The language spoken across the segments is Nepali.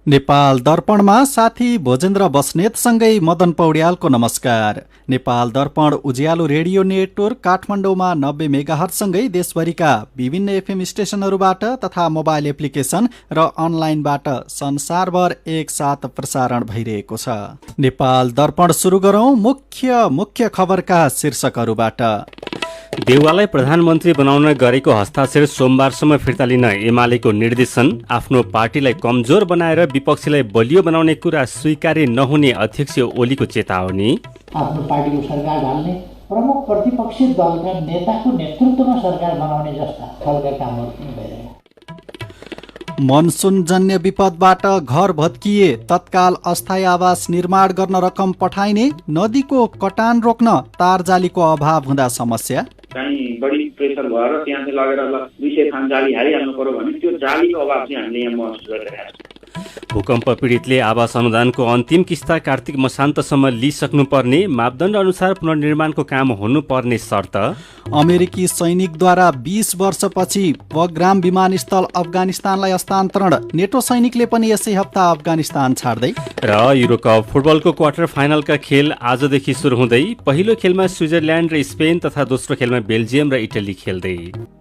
नेपाल दर्पणमा साथी भोजेन्द्र बस्नेतसँगै मदन पौड्यालको नमस्कार। नेपाल दर्पण उज्यालो रेडियो नेटवर्क काठमाडौँमा 90 मेगाहर्जसँगै देशभरिका विभिन्न एफएम स्टेशनहरूबाट तथा मोबाइल एप्लिकेशन र अनलाइनबाट संसारभर एकसाथ प्रसारण भइरहेको छ। नेपाल दर्पण सुरु गरौं मुख्य खबरका शीर्षकहरूबाट। देउवालाई प्रधानमन्त्री बनाउन गरेको हस्ताक्षर सोमबारसम्म फिर्ता लिन एमालेको निर्देशन। आफ्नो पार्टीलाई कमजोर बनाएर विपक्षीलाई बलियो बनाउने कुरा स्वीकार्य नहुने अध्यक्ष ओलीको चेतावनी। आफ्नो पार्टीको सरकार ढाल्ने प्रमुख प्रतिपक्षी दलका नेताको नेतृत्वमा सरकार बनाउने जस्ता खालका कामहरू पनि भइरहेका। मनसुनजन्य विपदबाट घर भत्किए तत्काल अस्थायी आवास निर्माण गर्न रकम पठाइने। नदीको कटान रोक्न तारजालीको अभाव हुँदा समस्या। चाहिँ बढी प्रेसर भएर त्यहाँ चाहिँ लगेर 200 थान जाली हालिहाल्नु पर्यो भने त्यो जालीको अभाव चाहिँ हामीले यहाँ महसुस गरिरहेका छौँ। भूकम्प पीडितले आवास अनुदानको अन्तिम किस्ता कार्तिक मसान्तसम्म लिइसक्नुपर्ने। मापदण्ड अनुसार पुनर्निर्माणको काम हुनुपर्ने शर्त। अमेरिकी सैनिकद्वारा 20 वर्षपछि बग्राम विमानस्थल अफगानिस्तानलाई हस्तान्तरण। नेटो सैनिकले पनि यसै हप्ता अफगानिस्तान छाड्दै। र युरोकप फुटबलको क्वार्टर फाइनलका खेल आजदेखि सुरु हुँदै। पहिलो खेलमा स्विजरल्यान्ड र स्पेन तथा दोस्रो खेलमा बेल्जियम र इटली खेल्दै।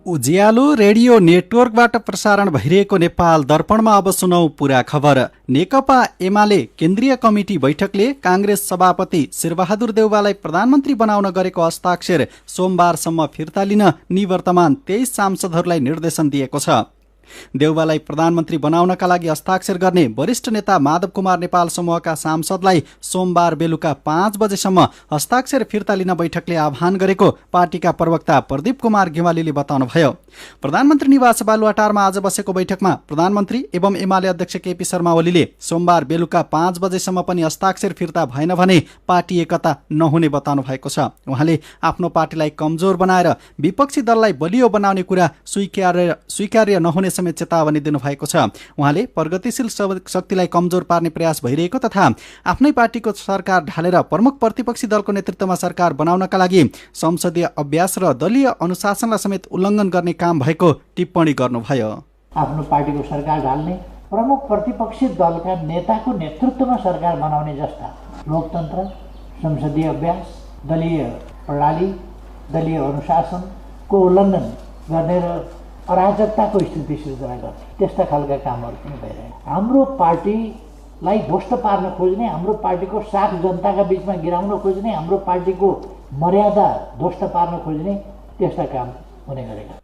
उज्यालो रेडियो नेटवर्कबाट प्रसारण भइरहेको नेपाल दर्पणमा अब सुनौ पूरा खबर। नेकपा एमाले केन्द्रीय कमिटी बैठकले कांग्रेस सभापति शेरबहादुर देउवालाई प्रधानमन्त्री बनाउन गरेको हस्ताक्षर सोमबारसम्म फिर्ता लिन निवर्तमान 23 सांसदहरूलाई निर्देशन दिएको छ। देउवालाई प्रधानमन्त्री बनाउनका लागि हस्ताक्षर गर्ने वरिष्ठ नेता माधव कुमार नेपाल समूहका सांसदलाई सोमबार बेलुका 5 बजेसम्म हस्ताक्षर फिर्ता लिन बैठकले आह्वान गरेको पार्टीका प्रवक्ता प्रदीप कुमार गेवालीले बताउनुभयो। प्रधानमन्त्री निवास बालुवाटारमा आज बसेको बैठकमा प्रधानमन्त्री एवं एमाले अध्यक्ष केपी शर्मा ओलीले सोमबार बेलुका 5 बजेसम्म पनि हस्ताक्षर फिर्ता भएन भने पार्टी एकता नहुने बताउनु भएको छ। उहाँले आफ्नो पार्टीलाई कमजोर बनाएर विपक्षी दललाई बलियो बनाउने कुरा स्वीकार्य नहुने समेत चेतावनी दिनुभएको छ। उहाँले प्रगतिशील शक्तिलाई कमजोर पार्ने प्रयास भइरहेको तथा आफ्नै पार्टीको सरकार ढालेर प्रमुख प्रतिपक्षी दलको नेतृत्वमा सरकार बनाउनका लागि संसदीय अभ्यास र दलीय अनुशासनलाई समेत उल्लङ्घन गर्ने काम भएको टिप्पणी गर्नुभयो। आफ्नो पार्टीको सरकार ढाल्ने प्रमुख प्रतिपक्षी दलका नेताको नेतृत्वमा सरकार बनाउने जस्ता लोकतन्त्र, संसदीय अभ्यास, दलीय प्रणाली, दलीय अनुशासनको उल्लङ्घन गर्ने र अराजकताको स्थिति सिर्जना गर्ने त्यस्ता खालका कामहरू पनि भइरहेका। हाम्रो पार्टीलाई ध्वस्त पार्न खोज्ने, हाम्रो पार्टीको साख जनताका बीचमा गिराउन खोज्ने, हाम्रो पार्टीको मर्यादा ध्वस्त पार्न खोज्ने त्यस्ता काम हुने गरेका।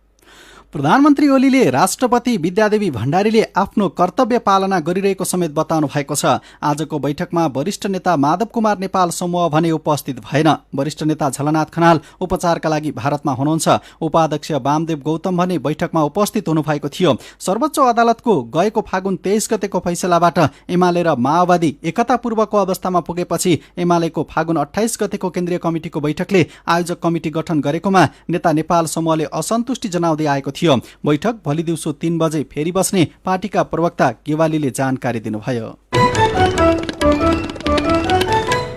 प्रधानमन्त्री ओलीले राष्ट्रपति विद्यादेवी भण्डारीले आफ्नो कर्तव्य पालना गरिरहेको समेत बताउनु भएको छ। आजको बैठकमा वरिष्ठ नेता माधव कुमार नेपाल समूह भने उपस्थित भएन। वरिष्ठ नेता झलनाथ खनाल उपचारका लागि भारतमा हुनुहुन्छ। उपाध्यक्ष वामदेव गौतम भने बैठकमा उपस्थित हुनुभएको थियो। सर्वोच्च अदालतको गएको फागुन 23 गतेको फैसलाबाट एमाले र माओवादी एकतापूर्वको अवस्थामा पुगेपछि एमालेको फागुन 28 गतेको केन्द्रीय कमिटिको बैठकले आयोजक कमिटी गठन गरेकोमा नेता नेपाल समूहले असन्तुष्टि जनाउँदै आएको थियो। बैठक भोलि दिउँसो 3 बजे फेरि बस्ने पार्टीका प्रवक्ता गेवालीले जानकारी दिनुभयो।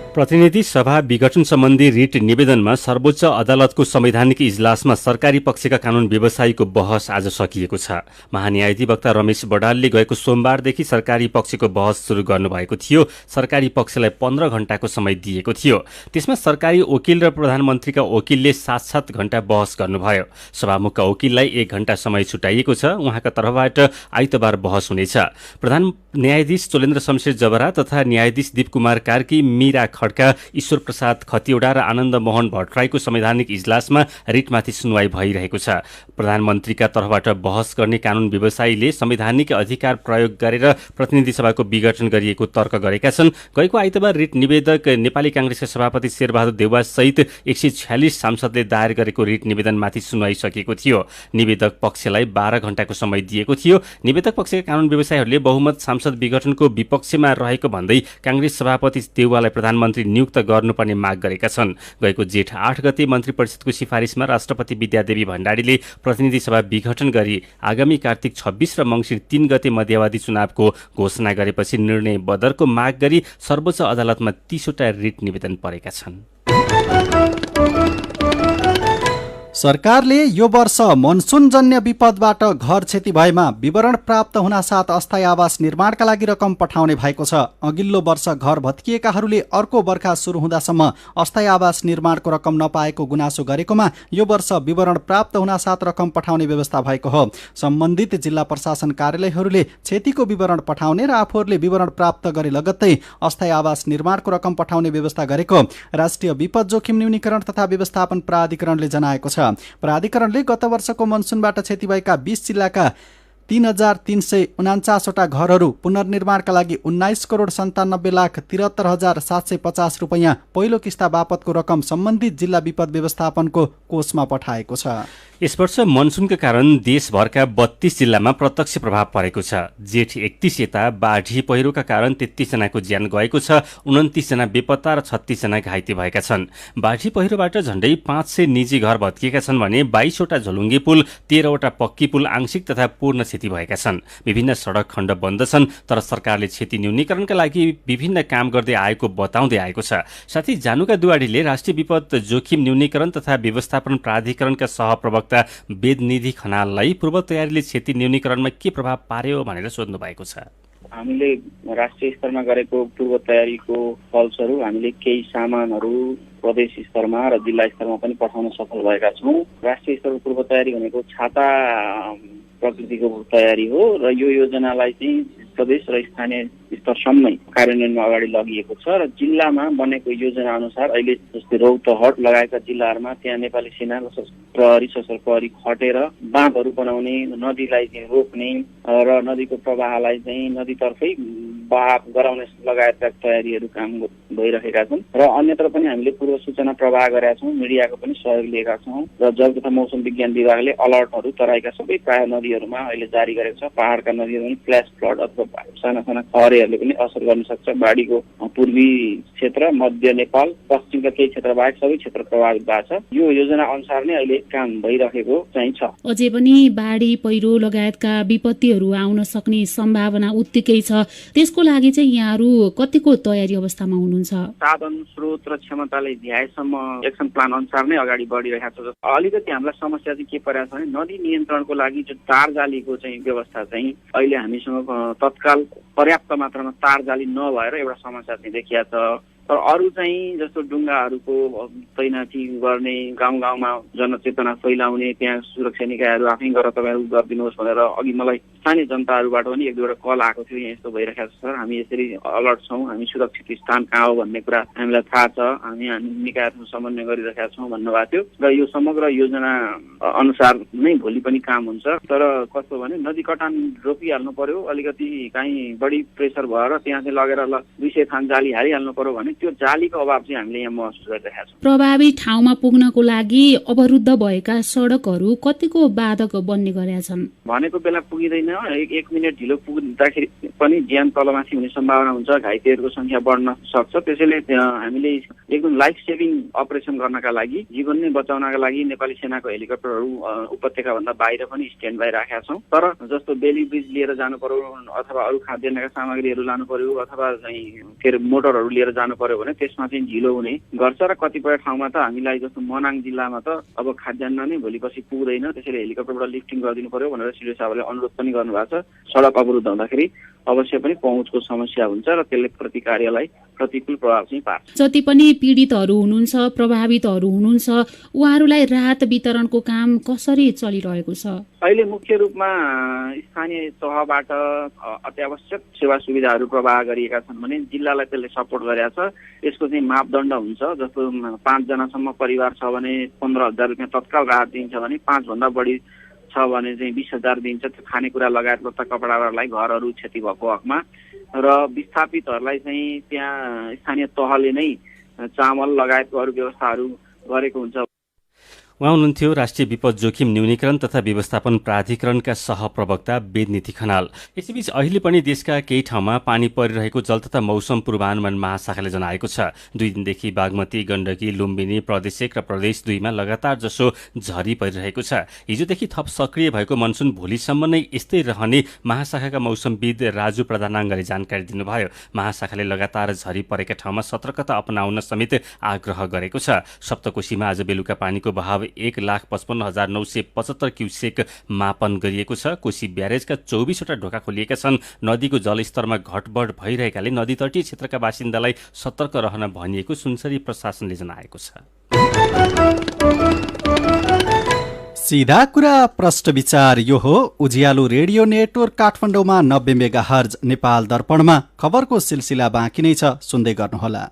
प्रतिनिधि सभा विघटन सम्बन्धी रिट निवेदनमा सर्वोच्च अदालतको संवैधानिक इजलासमा सरकारी पक्षका कानून व्यवसायीको बहस आज सकिएको छ। महान्यायाधिवक्ता रमेश बडालले गएको सोमबारदेखि सरकारी पक्षको बहस सुरु गर्नुभएको थियो। सरकारी पक्षलाई 15 घण्टाको समय दिएको थियो। त्यसमा सरकारी वकिल र प्रधानमन्त्रीका वकिलले 7-7 घण्टा बहस गर्नुभयो। सभामुखका वकिललाई 1 घण्टा समय छुटाइएको छ। उहाँका तर्फबाट आइतबार बहस हुनेछ। प्रधान न्यायाधीश चोलेन्द्र शमशेर जबरा तथा न्यायाधीश दीप कुमार कार्की, मीरा खड्का, ईश्वर प्रसाद खतिवडा र आनन्द मोहन भट्टराईको संवैधानिक इजलासमा रिटमाथि सुनवाई भइरहेको छ। प्रधानमन्त्रीका तर्फबाट बहस गर्ने कानून व्यवसायीले संवैधानिक अधिकार प्रयोग गरेर प्रतिनिधि सभाको विघटन गरिएको तर्क गरेका छन्। गएको आइतबार रिट निवेदक नेपाली कांग्रेसका सभापति शेरबहादुर देउवा सहित 146 सांसदले दायर गरेको रिट निवेदनमाथि सुनवाई सकिएको थियो। निवेदक पक्षलाई 12 घण्टाको समय दिएको थियो। निवेदक पक्षका कानून व्यवसायीहरूले बहुमत सांसद विघटनको विपक्षमा रहेको भन्दै कांग्रेस सभापति देउवालाई प्रधानमन्त्री नियुक्त गर्नुपर्ने माग गरेका छन्। गएको जेठ 8 गते मन्त्री परिषदको सिफारिसमा राष्ट्रपति विद्यादेवी भण्डारीले प्रतिनिधि सभा विघटन गरी आगामी कार्तिक 26 र मङ्सिर 3 गते मध्यावधि चुनावको घोषणा गरेपछि निर्णय बदरको माग गरी सर्वोच्च अदालतमा 30 वटा रिट निवेदन परेका छन्। सरकारले यो वर्ष मनसुनजन्य विपदबाट घर क्षति भएमा विवरण प्राप्त हुनासाथ अस्थायी आवास निर्माणका लागि रकम पठाउने भएको छ। अघिल्लो वर्ष घर भत्किएकाहरूले अर्को बर्खा सुरु हुँदासम्म अस्थायी आवास निर्माणको रकम नपाएको गुनासो गरेकोमा यो वर्ष विवरण प्राप्त हुनासाथ रकम पठाउने व्यवस्था भएको हो। सम्बन्धित जिल्ला प्रशासन कार्यालयहरूले क्षतिको विवरण पठाउने र आफूहरूले विवरण प्राप्त गरे लगत्तै अस्थायी आवास निर्माणको रकम पठाउने व्यवस्था गरेको राष्ट्रिय विपद जोखिम न्यूनीकरण तथा व्यवस्थापन प्राधिकरणले जनाएको छ। प्राधिकरणले गत वर्षको मनसुनबाट क्षति भएका 20 जिल्लाका 3,349वटा घरहरू पुनर्निर्माणका लागि 19,97,73,750 रुपैयाँ पहिलो किस्ता बापतको रकम सम्बन्धित जिल्ला विपद व्यवस्थापनको कोषमा पठाएको छ। यस वर्ष मनसुनका कारण देशभरका 32 जिल्लामा प्रत्यक्ष प्रभाव परेको छ। जेठ 31 यता बाढी पहिरोका कारण 33 जनाको ज्यान गएको छ, 29 जना बेपत्ता र 36 जना घाइते भएका छन्। बाढी पहिरोबाट झण्डै 500 निजी घर भत्किएका छन् भने 22 वटा झोलुङ्गे पुल, 13 वटा पक्की पुल आंशिक तथा पूर्ण क्षति भएका छन्। विभिन्न सडक खण्ड बन्द छन्, तर सरकारले क्षति न्यूनीकरणका लागि विभिन्न काम गर्दै आएको बताउँदै आएको छ। साथै जानुका दुवाडीले राष्ट्रिय विपद जोखिम न्यूनीकरण तथा व्यवस्थापन प्राधिकरणका सहप्रवक्ता वेदनिधि खनाललाई पूर्व तयारीले क्षति न्यूनीकरणमा के प्रभाव पार्यो भनेर सोध्नु भएको छ। हामीले राष्ट्रिय स्तरमा गरेको पूर्व तयारीको फलस्वरूप हामीले केही सामानहरू प्रदेश स्तरमा र जिल्ला स्तरमा पनि पठाउन सफल भएका छौँ। राष्ट्रिय स्तरको पूर्व तयारी भनेको छाता प्रकृतिको तयारी हो र यो योजनालाई चाहिँ प्रदेश र स्थानीय स्तरसम्मै कार्यान्वयनमा अगाडि लगिएको छ र जिल्लामा बनेको योजना अनुसार अहिले जस्तै रौतहट लगायतका जिल्लाहरूमा त्यहाँ नेपाली सेना र प्रहरी सशस्त्र प्रहरी खटेर बाँधहरू बनाउने, नदीलाई चाहिँ रोक्ने र नदीको प्रवाहलाई चाहिँ नदीतर्फै बहाव गराउने लगायतका तयारीहरू काम भइरहेका छन् र अन्यत्र पनि हामीले पूर्व सूचना प्रवाह गरेका छौँ, मिडियाको पनि सहयोग लिएका छौँ र जल तथा मौसम विज्ञान विभागले अलर्टहरू तराईका सबै प्राय नदीहरूमा अहिले जारी गरेको छ। पहाडका नदीहरूमा फ्ल्यास फ्लड अथवा साना साना खहरेहरूले पनि असर गर्न सक्छ। बाढीको पूर्वी क्षेत्र, मध्य नेपाल, पश्चिमका केही क्षेत्र बाहेक सबै क्षेत्र प्रभावित भएको छ। यो योजना अनुसार नै अहिले काम भइरहेको चाहिँ छ। अझै पनि बाढी पहिरो लगायतका विपत्तिहरू आउन सक्ने सम्भावना उत्तिकै छ। त्यसको लागि चाहिँ यहाँहरू कतिको तयारी अवस्थामा हुनुहुन्छ? साधन स्रोत र क्षमताले भ्याएसम्म एक्सन प्लान अनुसार नै अगाडि बढिरहेको छ। अलिकति हामीलाई समस्या चाहिँ के परेको छ भने नदी नियन्त्रणको लागि जुन तार जालीको चाहिँ व्यवस्था चाहिँ अहिले हामीसँग तत्काल पर्याप्त मात्रामा तार जाली नभएर एउटा समस्या चाहिँ देखिया छ। तर अरू चाहिँ जस्तो डुङ्गाहरूको तैनाथी गर्ने, गाउँ गाउँमा जनचेतना फैलाउने, त्यहाँ सुरक्षा निकायहरू आफै गरेर तपाईँहरू गरिदिनुहोस् भनेर अघि मलाई स्थानीय जनताहरूबाट पनि एक दुईवटा कल आएको थियो। यहाँ यस्तो भइरहेको छ सर, हामी यसरी अलर्ट छौँ, हामी सुरक्षित स्थान कहाँ हो भन्ने कुरा हामीलाई थाहा छ, हामी निकायहरू समन्वय गरिरहेका छौँ भन्नुभएको थियो र यो समग्र योजना अनुसार नै भोलि पनि काम हुन्छ। तर कस्तो भने नदी कटान रोकिहाल्नु पर्यो, अलिकति कहीँ बढी प्रेसर भएर त्यहाँ चाहिँ लगेर 200 थान जाली हालिहाल्नु पर्यो भने त्यो जालीको अभाव चाहिँ हामीले यहाँ महसुस गरिरहेका छौँ। प्रभावित ठाउँमा पुग्नको लागि अवरुद्ध भएका सडकहरू कतिको बाधक बन्ने गरेका छन्? भनेको बेला पुगिँदैन, एक मिनट ढिलो पुग्दाखेरि पनि ज्यान तलमाथि हुने सम्भावना हुन्छ, घाइतेहरूको संख्या बढ्न सक्छ। त्यसैले हामीले एकदम लाइफ सेभिङ अपरेसन गर्नका लागि, जीवन नै बचाउनका लागि नेपाली सेनाको हेलिकप्टरहरू उपत्यकाभन्दा बाहिर पनि स्ट्यान्ड बाई राखेका छौँ। तर जस्तो बेली ब्रिज लिएर जानु पर्यो अथवा अरू खाद्यान्नका सामग्रीहरू लानु पर्यो अथवा चाहिँ के अरे मोटरहरू लिएर जानु पर्यो भने त्यसमा चाहिँ ढिलो हुने गर्छ र कतिपय ठाउँमा त हामीलाई जस्तो मनाङ जिल्लामा त अब खाद्यान्न नै भोलि पछि पुग्दैन, त्यसैले हेलिकप्टरबाट लिफ्टिङ गरिदिनु पर्यो भनेर सिडिओ साहबले अनुरोध पनि गर्नुभएको छ। सडक अवरुद्ध हुँदाखेरि अवश्य पनि पहुँचको समस्या हुन्छ र त्यसले प्रति कार्यलाई प्रतिकूल प्रभाव चाहिँ पार्छ। जति पनि पीडितहरू हुनुहुन्छ, प्रभावितहरू हुनुहुन्छ, उहाँहरूलाई राहत वितरणको काम कसरी चलिरहेको छ? अहिले मुख्य रूपमा स्थानीय तहबाट अत्यावश्यक सेवा सुविधाहरू प्रवाह गरिएका छन् भने जिल्लालाई त्यसले सपोर्ट गरेका छ। यसको चाहिँ मापदण्ड हुन्छ, जस्तो 5 जनासम्म परिवार छ भने 15,000 रुपियाँ तत्काल राहत दिन्छ भने 5 भन्दा बढी छ भने चाहिँ 20,000 दिन्छ। त्यो खानेकुरा लगायत लत्ता कपडाहरूलाई घरहरू क्षति भएको हकमा र विस्थापितहरूलाई चाहिँ त्यहाँ स्थानीय तहले नै चामल लगायतको अरू व्यवस्थाहरू गरेको हुन्छ। उहाँ हुनुहुन्थ्यो राष्ट्रिय विपद जोखिम न्यूनीकरण तथा व्यवस्थापन प्राधिकरणका सहप्रवक्ता वेदनिधि खनाल। यसैबीच अहिले पनि देशका केही ठाउँमा पानी परिरहेको जल तथा मौसम पूर्वानुमान महाशाखाले जनाएको छ। 2 दिनदेखि बागमती, गण्डकी, लुम्बिनी, प्रदेश 1 र प्रदेश 2 मा लगातार जसो झरी परिरहेको छ। हिजोदेखि थप सक्रिय भएको मनसुन भोलिसम्म नै यस्तै रहने महाशाखाका मौसमविद राजु प्रधानाङ्गले जानकारी दिनुभयो। महाशाखाले लगातार झरी परेका ठाउँमा सतर्कता अपनाउन समेत आग्रह गरेको छ। सप्तकोशीमा आज बेलुका पानीको बहाव 1,55,975 क्युसेक मापन गरिएको छ। कोशी ब्यारेजका 24 वटा ढोका खोलिएका छन्। नदीको जलस्तरमा घटबढ भइरहेकाले नदी तटीय क्षेत्रका बासिन्दालाई सतर्क रहन भनिएको सुनसरी प्रशासनले जनाएको छ। सीधा कुरा प्रश्न विचार यो हो उज्यालो रेडियो नेटवर्क काठमाडौँमा 90 मेगाहर्ज, नेपाल दर्पणमा खबरको सिलसिला बाँकी नै छ, सुन्दै गर्नुहोला।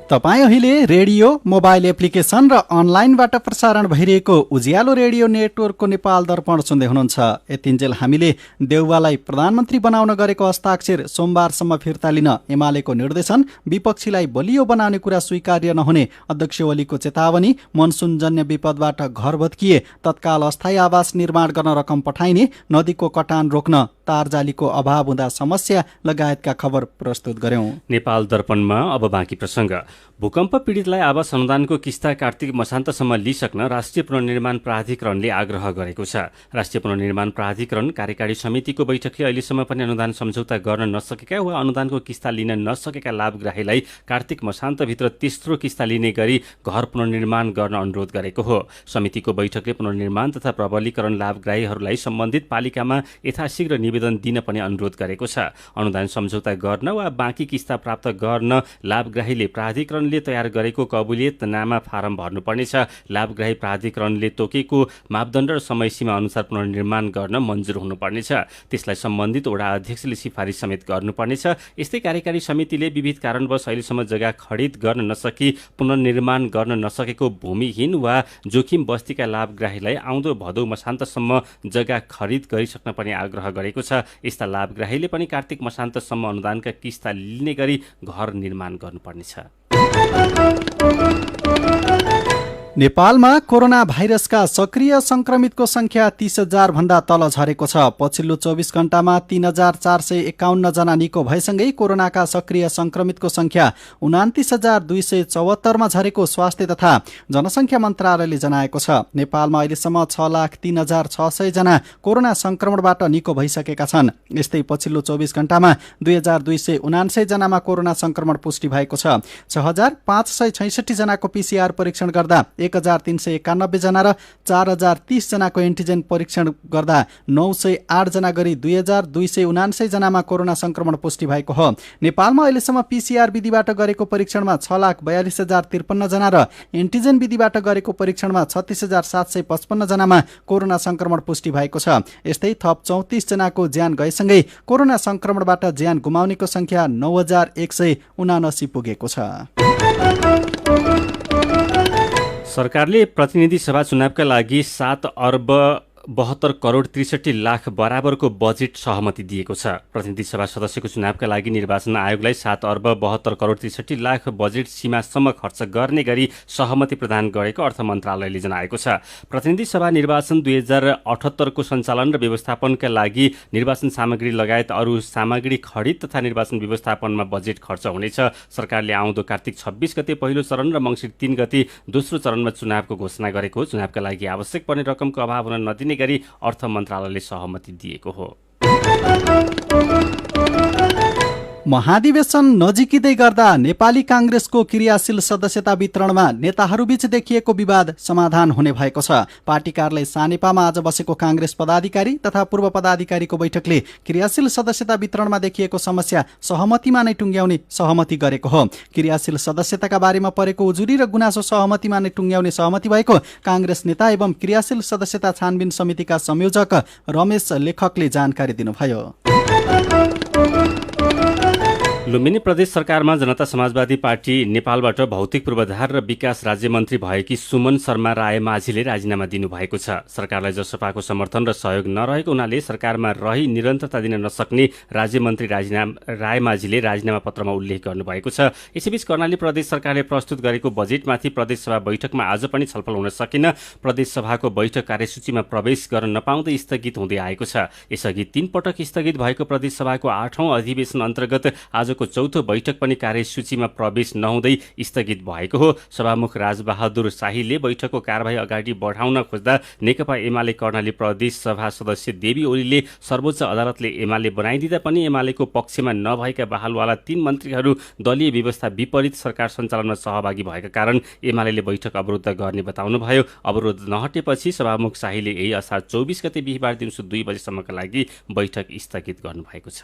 तपाईँ अहिले रेडियो, मोबाइल एप्लिकेसन र अनलाइनबाट प्रसारण भइरहेको उज्यालो रेडियो नेटवर्कको नेपाल दर्पण सुन्दै हुनुहुन्छ। यतिन्जेल हामीले देउवालाई प्रधानमन्त्री बनाउन गरेको हस्ताक्षर सोमबारसम्म फिर्ता लिन एमालेको निर्देशन, विपक्षीलाई बलियो बनाउने कुरा स्वीकार्य नहुने अध्यक्ष ओलीको चेतावनी, मनसुनजन्य विपदबाट घर भत्किए तत्काल अस्थायी आवास निर्माण गर्न रकम पठाइने, नदीको कटान रोक्न तारजालीको अभाव हुँदा समस्या लगायतका खबर प्रस्तुत गर्यौं। नेपाल दर्पणमा अब बाँकी प्रसङ्ग। भूकम्प पीडितलाई आवास अनुदानको किस्ता कार्तिक मसान्तसम्म लिइसक्न राष्ट्रिय पुनर्निर्माण प्राधिकरणले आग्रह गरेको छ। राष्ट्रिय पुनर्निर्माण प्राधिकरण कार्यकारी समितिको बैठकले अहिलेसम्म पनि अनुदान सम्झौता गर्न नसकेका वा अनुदानको किस्ता लिन नसकेका लाभग्राहीलाई कार्तिक मसान्तभित्र तेस्रो किस्ता लिने गरी घर पुनर्निर्माण गर्न अनुरोध गरेको हो। समितिको बैठकले पुनर्निर्माण तथा प्रबलीकरण लाभग्राहीहरूलाई सम्बन्धित पालिकामा यथाशीघ्र निवेदन दिन पनि अनुरोध गरेको छ। अनुदान सम्झौता गर्न वा बाँकी किस्ता प्राप्त गर्न लाभग्राहीले प्राधिकरणले तयार गरेको कबुलियतनामा फारम भर्नुपर्नेछ। लाभग्राही प्राधिकरणले तोकेको मापदण्ड र समयसीमा अनुसार पुनर्निर्माण गर्न मन्जुर हुनुपर्नेछ। त्यसलाई सम्बन्धित वडा अध्यक्षले सिफारिस समेत गर्नुपर्नेछ। यस्तै कार्यकारी समितिले विविध कारणवश अहिलेसम्म जग्गा खरिद गर्न नसकी पुनर्निर्माण गर्न नसकेको भूमिहीन वा जोखिम बस्तीका लाभग्राहीलाई आउँदो भदौ मसान्तसम्म जग्गा खरिद गरिसक्न पनि आग्रह गरेको छ। यस्ता लाभग्राहीले पनि कार्तिक मसान्तसम्म अनुदानका किस्ता लिने गरी घर निर्माण गर्नुपर्नेछ। नेपालमा कोरोना भाइरसका सक्रिय संक्रमितको संख्या 30,000 भन्दा तल झरेको छ। पछिल्लो 24 घण्टामा 3,451 जना निको भएसँगै कोरोनाका सक्रिय संक्रमितको संख्या 29,274 मा झरेको स्वास्थ्य तथा जनसंख्या मन्त्रालयले जनाएको छ। नेपालमा अहिलेसम्म 6,03,600 जना कोरोना संक्रमणबाट निको भइसकेका छन्। यस्तै पछिल्लो 24 घण्टामा 2,279 जनामा कोरोना संक्रमण पुष्टि भएको छ। 6,566 जनाको पीसीआर परीक्षण गर्दा 1,391 जना र 4,030 जनाको एन्टिजेन परीक्षण गर्दा 908 जना गरी 2,279 जनामा कोरोना संक्रमण पुष्टि भएको हो। नेपालमा अहिलेसम्म पीसीआर विधिबाट गरेको परीक्षणमा 6,42,053 जना र एन्टिजेन विधिबाट गरेको परीक्षणमा 36,755 जनामा कोरोना संक्रमण पुष्टि भएको छ। यस्तै थप 34 जनाको ज्यान गएसँगै कोरोना संक्रमणबाट ज्यान गुमाउनेको संख्या 9,179 पुगेको छ। सरकारले प्रतिनिधि सभा चुनावका लागि 7,72,63,00,000 बराबरको बजेट सहमति दिएको छ। प्रतिनिधि सभा सदस्यको चुनावका लागि निर्वाचन आयोगलाई 7,72,63,00,000 बजेट सीमासम्म खर्च गर्ने गरी सहमति प्रदान गरेको अर्थ मन्त्रालयले जनाएको छ। प्रतिनिधि सभा निर्वाचन 2078 को सञ्चालन र व्यवस्थापनका लागि निर्वाचन सामग्री लगायत अरू सामग्री खरिद तथा निर्वाचन व्यवस्थापनमा बजेट खर्च हुनेछ। सरकारले आउँदो कार्तिक 26 गते पहिलो चरण र मङ्सिर 3 गते दोस्रो चरणमा चुनावको घोषणा गरेको हो। चुनावका लागि आवश्यक पर्ने रकमको अभाव हुन नदिने गरी अर्थ मन्त्रालयले सहमति दिएको हो। महाधिवेशन नजिकिँदै गर्दा नेपाली कांग्रेसको क्रियाशील सदस्यता वितरणमा नेताहरूबीच देखिएको विवाद समाधान हुने भएको छ। पार्टी कार्यालय सानेपामा आज बसेको कांग्रेस पदाधिकारी तथा पूर्व पदाधिकारीको बैठकले क्रियाशील सदस्यता वितरणमा देखिएको समस्या सहमतिमा नै टुङ्ग्याउने सहमति गरेको हो। क्रियाशील सदस्यताका बारेमा परेको उजुरी र गुनासो सहमतिमा नै टुङ्ग्याउने सहमति भएको कांग्रेस नेता एवं क्रियाशील सदस्यता छानबिन समितिका संयोजक रमेश लेखकले जानकारी दिनुभयो। लुम्बिनी प्रदेश सरकारमा जनता समाजवादी पार्टी नेपालबाट भौतिक पूर्वाधार र विकास राज्यमन्त्री भएकी सुमन शर्मा रायमाझीले राजीनामा दिनुभएको छ। सरकारलाई जसपाको समर्थन र सहयोग नरहेको हुनाले सरकारमा रही निरन्तरता दिन नसक्ने राज्यमन्त्री रायमाझीले राजीनामा पत्रमा उल्लेख गर्नुभएको छ। यसैबीच कर्णाली प्रदेश सरकारले प्रस्तुत गरेको बजेटमाथि प्रदेशसभा बैठकमा आज पनि छलफल हुन सकेन। प्रदेशसभाको बैठक कार्यसूचीमा प्रवेश गर्न नपाउँदै स्थगित हुँदै आएको छ। यसअघि 3 पटक स्थगित भएको प्रदेशसभाको 8औं अधिवेशन अन्तर्गत आजको सदनको चौथो बैठक पनि कार्यसूचीमा प्रवेश नहुँदै स्थगित भएको हो। सभामुख राजबहादुर शाहीले बैठकको कारबाही अगाडि बढाउन खोज्दा नेकपा एमाले कर्णाली प्रदेश सभा सदस्य देवी ओलीले सर्वोच्च अदालतले एमाले बनाइदिँदा पनि एमालेको पक्षमा नभएका बहालवाला 3 मन्त्रीहरू दलीय व्यवस्था विपरीत सरकार सञ्चालनमा सहभागी भएका कारण एमाले बैठक अवरुद्ध गर्ने बताउनुभयो। अवरोध नहटेपछि सभामुख शाहीले यही असार 24 गते बिहीबार दिउँसो 2 बजेसम्मका लागि बैठक स्थगित गर्नुभएको छ।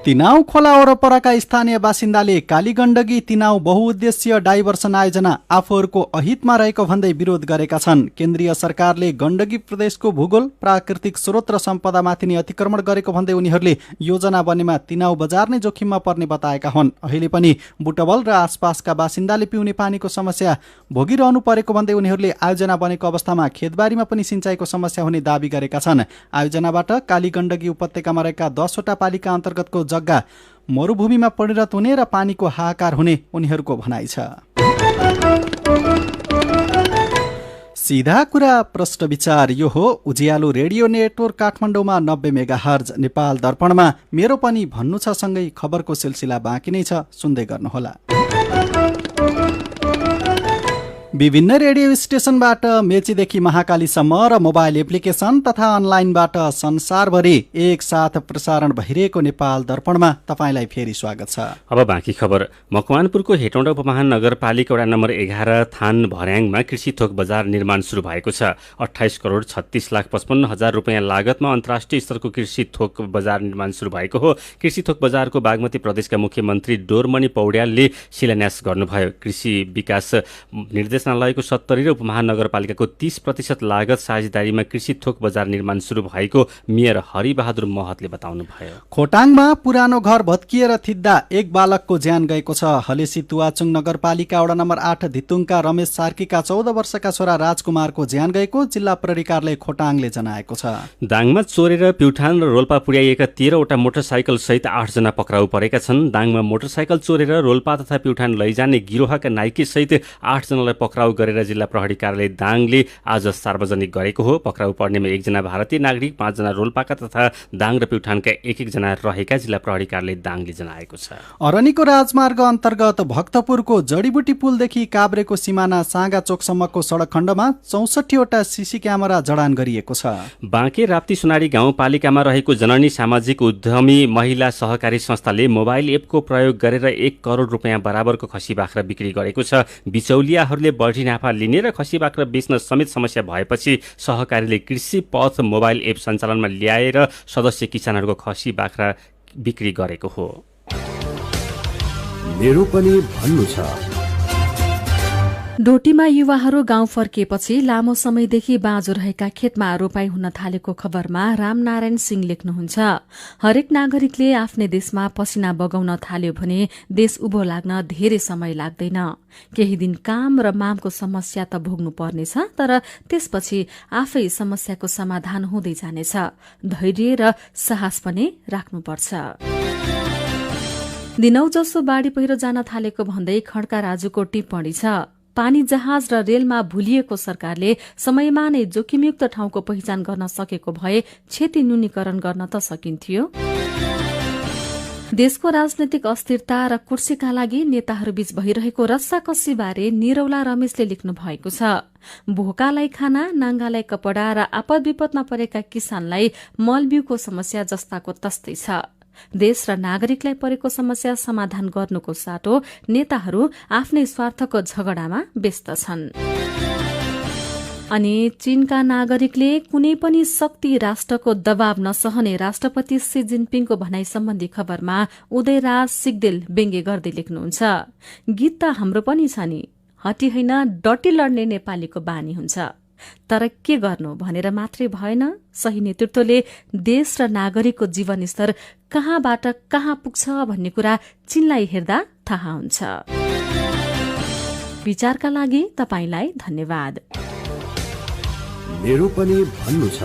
तिनाउ खोला वरपरका स्थानीय बासिन्दाले कालीगण्डकी तिनाउ बहुउद्देश्य डाइभर्सन आयोजना आफूहरूको अहितमा रहेको भन्दै विरोध गरेका छन्। केन्द्रीय सरकारले गण्डकी प्रदेशको भूगोल, प्राकृतिक स्रोत र सम्पदामाथि नै अतिक्रमण गरेको भन्दै उनीहरूले योजना बनेमा तिनाउ बजार नै जोखिममा पर्ने बताएका हुन्। अहिले पनि बुटवल र आसपासका बासिन्दाले पिउने पानीको समस्या भोगिरहनु परेको भन्दै उनीहरूले आयोजना बनेको अवस्थामा खेतबारीमा पनि सिंचाइको समस्या हुने दावी गरेका छन्। आयोजनाबाट कालीगण्डकी उपत्यकामा रहेका 10 वटा पालिका अन्तर्गतको जग्गा मरुभूमिमा परिणत हुने र पानीको हाहाकार हुने उनीहरूको भनाइ छ। सीधा कुरा प्रश्न विचार यो हो उज्यालो रेडियो नेटवर्क काठमाडौँमा 90 मेगाहर्ज, नेपाल दर्पणमा मेरो पनि भन्नु छ सँगै खबरको सिलसिला बाँकी नै छ, सुन्दै गर्नुहोला। विभिन्न रेडियो स्टेशनबाट मेचीदेखि महाकालीसम्म र मोबाइल एप्लिकेसन तथा अनलाइनबाट संसारभरि एकसाथ प्रसारण भइरहेको नेपाल दर्पणमा तपाईँलाई फेरि स्वागत छ। अब बाँकी खबर। मकवानपुरको हेटौँडा उपमहानगरपालिका वडा नम्बर 11 थान भर्याङमा कृषि थोक बजार निर्माण सुरु भएको छ। 28 करोड 36 लाख 55 हजार रुपियाँ लागतमा अन्तर्राष्ट्रिय स्तरको कृषि थोक बजार निर्माण सुरु भएको हो। कृषि थोक बजारको बागमती प्रदेशका मुख्यमन्त्री डोरमणि पौड्यालले शिलान्यास गर्नुभयो। कृषि विकास निर्देशनालयको 70 र उपमहानगरपालिकाको 30% लागत साझेदारीमा कृषि थोक बजार निर्माण सुरु भएको मेयर हरिबहादुर महतले बताउनुभयो। खोटाङमा पुरानो घर भत्किएर थिच्दा एक बालकको ज्यान गएको छ। हलेसी तुवाचुङ नगरपालिका वडा नम्बर 8 धितुङका रमेश सार्कीका 14 वर्षका छोरा राजकुमारको ज्यान गएको जिल्ला प्रहरी कार्यालय खोटाङले जनाएको छ। दाङमा चोरेर प्युठान र रोल्पा पुर्याइएका 13 वटा मोटरसाइकल सहित 8 जना पक्राउ परेका छन्। दाङमा मोटरसाइकल चोरेर रोल्पा तथा प्युठान लैजाने गिरोहका नाइके सहित 8 जनालाई पक्राउ गरेर जिल्ला प्रहरी कार्यालय दाङले आज सार्वजनिक गरेको हो। पक्राउ पर्नेमा 1 जना भारतीय नागरिक, 5 जना रोल्पाका तथा दाङ र प्युठानका 1-1 जना रहेका जिल्ला प्रहरी कार्यालय दाङले जनाएको छ। अरनिको राजमार्ग अन्तर्गत भक्तपुरको जडीबुटी पुलदेखि काभ्रेको सिमाना साँगा चोकसम्मको सडक खण्डमा 64 वटा सीसी क्यामेरा जडान गरिएको छ। बाँके राप्ती सुनाडी गाउँपालिकामा रहेको जननी सामाजिक उद्यमी महिला सहकारी संस्थाले मोबाइल एपको प्रयोग गरेर 1 करोड रुपियाँ बराबरको खसी बाख्रा बिक्री गरेको छ। बिचौलियाहरूले बढी नाफा लिने र खसी बाख्रा बेच्न समेत समस्या भएपछि सहकारीले कृषि पथ मोबाइल एप सञ्चालनमा ल्याएर सदस्य किसानहरूको खसी बाख्रा बिक्री गरेको हो। मेरो पनि भन्नु छ। डोटीमा युवाहरू गाउँ फर्किएपछि लामो समयदेखि बाँझो रहेका खेतमा रोपाई हुन थालेको खबरमा रामनारायण सिंह लेख्नुहुन्छ। हरेक नागरिकले आफ्नै देशमा पसिना बगाउन थाल्यो भने देश उभो लाग्न धेरै समय लाग्दैन। केही दिन काम र मामको समस्या त भोग्नु पर्नेछ, तर त्यसपछि आफै समस्याको समाधान हुँदै जानेछ। धैर्य र साहस पनि राख्नुपर्छ। दिनौ जसो बाढ़ी पहिरो जान थालेको भन्दै खड्का राजुको टिप्पणी छ। पानी जहाज र रेलमा भुलिएको सरकारले समयमा नै जोखिमयुक्त ठाउँको पहिचान गर्न सकेको भए क्षति न्यूनीकरण गर्न त सकिन्थ्यो। देशको राजनैतिक अस्थिरता र कुर्सीका लागि नेताहरूबीच भइरहेको रस्साकस्सी बारे निरौला रमेशले लेख्नु भएको छ। भोकालाई खाना, नाङ्गालाई कपडा र आपद विपदमा परेका किसानलाई मलबिउको समस्या जस्ताको तस्तै छ। देश र नागरिकलाई परेको समस्या समाधान गर्नुको साटो नेताहरू आफ्नै स्वार्थको झगडामा व्यस्त छन्। अनि चीनका नागरिकले कुनै पनि शक्ति राष्ट्रको दबाव नसहने राष्ट्रपति सी जिनपिङको भनाई सम्बन्धी खबरमा उदयराज सिगदेल व्यङ्ग्य गर्दै लेख्नुहुन्छ। गीत त हाम्रो पनि छ नि, हटी होइन डटी लड्ने नेपालीको बानी हुन्छ। तर के गर्नु भनेर मात्रै भएन, सही नेतृत्वले देश र नागरिकको जीवनस्तर कहाँबाट कहाँ पुग्छ भन्ने कुरा चीनलाई हेर्दा थाहा हुन्छ। विचारका लागि तपाईलाई धन्यवाद। मेरो पनि भन्नु छ।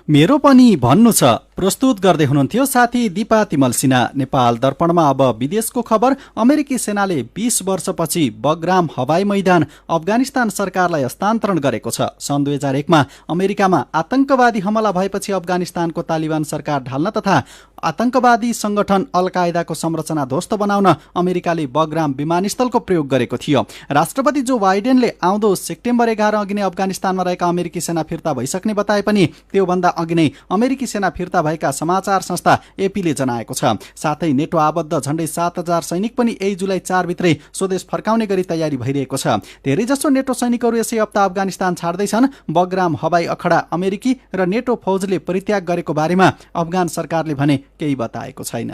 मेरो पनि भन्नु छ। प्रस्तुत गर्दै हुनुहुन्थ्यो साथी दिपा तिमल सिन्हा। नेपाल दर्पणमा अब विदेशको खबर। अमेरिकी सेनाले 20 वर्षपछि बगराम हवाई मैदान अफगानिस्तान सरकारलाई हस्तान्तरण गरेको छ। सन् 2001 मा अमेरिकामा आतंकवादी हमला भएपछि अफगानिस्तानको तालिबान सरकार ढाल्न तथा आतंकवादी संगठन अल कायदाको संरचना ध्वस्त बनाउन अमेरिकाले बगराम विमानस्थलको प्रयोग गरेको थियो। राष्ट्रपति जो बाइडेनले आउँदो सेप्टेम्बर 11 अघि नै अफगानिस्तानमा रहेका अमेरिकी सेना फिर्ता भइसक्ने बताए पनि त्योभन्दा अघि नै अमेरिकी सेना फिर्ता भएका समाचार संस्था एपीले जनाएको छ। साथै नेटो आबद्ध झण्डै 7000 सैनिक पनि यही जुलाई 4 भित्रै स्वदेश फर्काउने गरी तयारी भइरहेको छ। धेरैजसो नेटो सैनिकहरू यसै हप्ता अफगानिस्तान छाड्दैछन्। बगराम हवाई अखडा अमेरिकी र नेटो फौजले परित्याग गरेको बारेमा अफगान सरकारले भने केही बताएको छैन।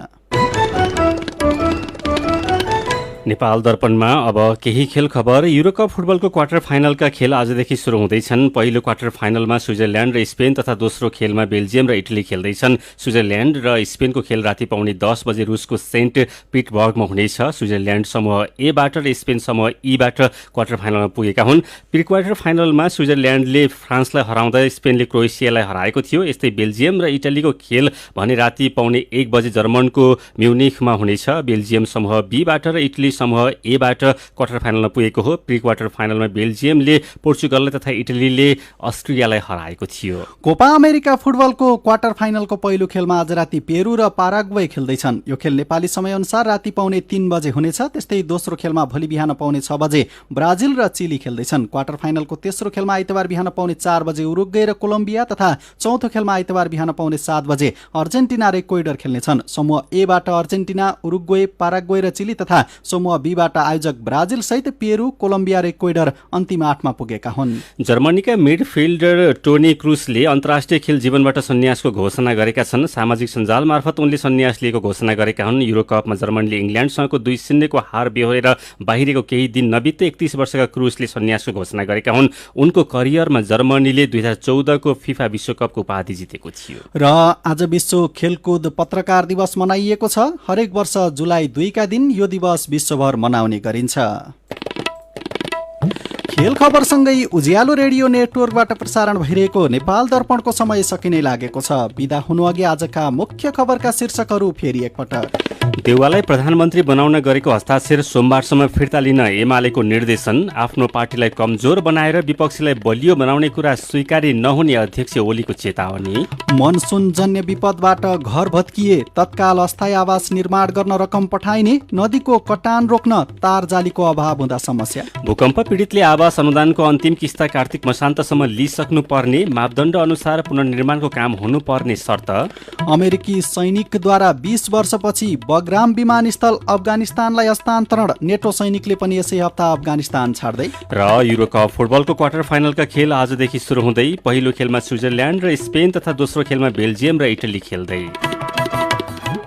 नेपाल दर्पणमा अब केही खेल खबर। युरोकप फुटबलको क्वार्टर फाइनलका खेल आजदेखि सुरु हुँदैछन्। पहिलो क्वार्टर फाइनलमा स्विजरल्यान्ड र स्पेन तथा दोस्रो खेलमा बेल्जियम र इटली खेल्दैछन्। स्विजरल्यान्ड र स्पेनको खेल राति पाउने 10 बजे रुसको सेन्ट पिटर्सबर्गमा हुनेछ। स्विजरल्यान्ड समूह एबाट र स्पेन समूह ईबाट क्वार्टर फाइनलमा पुगेका हुन्। प्री क्वार्टर फाइनलमा स्विजरल्यान्डले फ्रान्सलाई हराउँदा स्पेनले क्रोएसियालाई हराएको थियो। यस्तै बेल्जियम र इटलीको खेल भने राति पाउने 1 बजे जर्मनको म्युनिखमा हुनेछ। बेल्जियम समूह बीबाट र इटली समूह एबाट क्वार्टर फाइनलमा पुगेको हो। प्री क्वार्टर फाइनलमा बेल्जियमले पोर्चुगललाई तथा इटलीले अस्ट्रियालाई हराएको थियो। कोपा अमेरिका फुटबलको क्वार्टर फाइनलको पहिलो खेलमा आज राति पेरू र पाराग्वे खेल्दैछन्। यो खेल नेपाली समयअनुसार राति पाउने 3 बजे हुनेछ। त्यस्तै दोस्रो खेलमा भोलि बिहान पाउने 6 बजे ब्राजिल र चिली खेल्दैछन्। क्वार्टर फाइनलको तेस्रो खेलमा आइतबार बिहान पाउने 4 बजे उरुग्वे र कोलम्बिया तथा चौथो खेलमा आइतबार बिहान पाउने 7 बजे अर्जेन्टिना र इक्वेडर खेल्नेछन्। समूह एबाट अर्जेन्टिना, उरुग्वे, पाराग्वे र चिली तथा समूह बीबाट आयोजक ब्राजिल सहित पेरू, कोलम्बिया र इक्वेडर अन्तिम 8 मा पुगेका हुन्। जर्मनीका मिडफिल्डर टोनी क्रुसले अन्तर्राष्ट्रिय खेल जीवनबाट सन्यासको घोषणा गरेका छन्। सामाजिक सञ्जाल मार्फत उनले सन्यास लिएको घोषणा गरेका हुन्। युरोकपमा जर्मनीले इङ्ल्यान्डसँगको 2-0 को हार बेहोरेर बाहिरेको केही दिन नबित्दै 31 वर्षका क्रुसले सन्यासको घोषणा गरेका हुन्। उनको करियरमा जर्मनीले 2014 को फिफा विश्वकपको उपाधि जितेको थियो। र आज विश्व खेलकुद पत्रकार दिवस मनाइएको छ। हरेक वर्ष जुलाई 2 का दिन यो दिवस विश्वभर मनाउने गरिन्छ। खेल खबरसँगै उज्यालो रेडियो नेटवर्कबाट प्रसारण भइरहेको नेपाल दर्पणको समय सकिने लागेको छ। बिदा हुनु अघि आजका मुख्य खबरका शीर्षकहरू फेरि एकपटक। देउवालाई प्रधानमन्त्री बनाउन गरेको हस्ताक्षर सोमबारसम्म फिर्ता लिन एमालेको निर्देशन। आफ्नो पार्टीलाई कमजोर बनाएर विपक्षीलाई बलियो बनाउने कुरा स्वीकार्य नहुने अध्यक्ष ओलीको चेतावनी। मनसुनजन्य विपदबाट घर भत्किए तत्काल अस्थायी आवास निर्माण गर्न रकम पठाइने। नदीको कटान रोक्न तार जालीको अभाव हुँदा समस्या। भूकम्प पीडितले आवास अनुदानको अन्तिम किस्ता कार्तिक मसान्तसम्म लिइसक्नु पर्ने। मापदण्ड अनुसार पुनर्निर्माणको काम हुनुपर्ने शर्त। अमेरिकी सैनिकद्वारा 20 वर्षपछि बगराम विमानस्थल अफगानिस्तानलाई हस्तान्तरण। नेटो सैनिकले पनि यसै हप्ता अफगानिस्तान छाड्दै। र युरोकप फुटबलको क्वार्टर फाइनलका खेल आजदेखि सुरु हुँदै। पहिलो खेलमा स्विजरल्यान्ड र स्पेन तथा दोस्रो खेलमा बेल्जियम र इटली खेल्दै।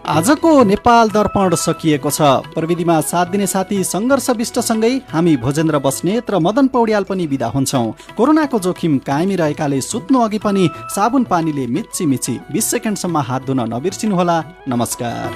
आजको नेपाल दर्पण सकिएको छ। प्रविधिमा साथ दिने साथी सङ्घर्ष विष्टसँगै हामी भोजेन्द्र बस्नेत र मदन पौड्याल पनि बिदा हुन्छौँ। कोरोनाको जोखिम कायमी रहेकाले सुत्नु अघि पनि साबुन पानीले मिच्ची मिची 20 सेकेन्डसम्म हात धुन नबिर्सिनुहोला। नमस्कार।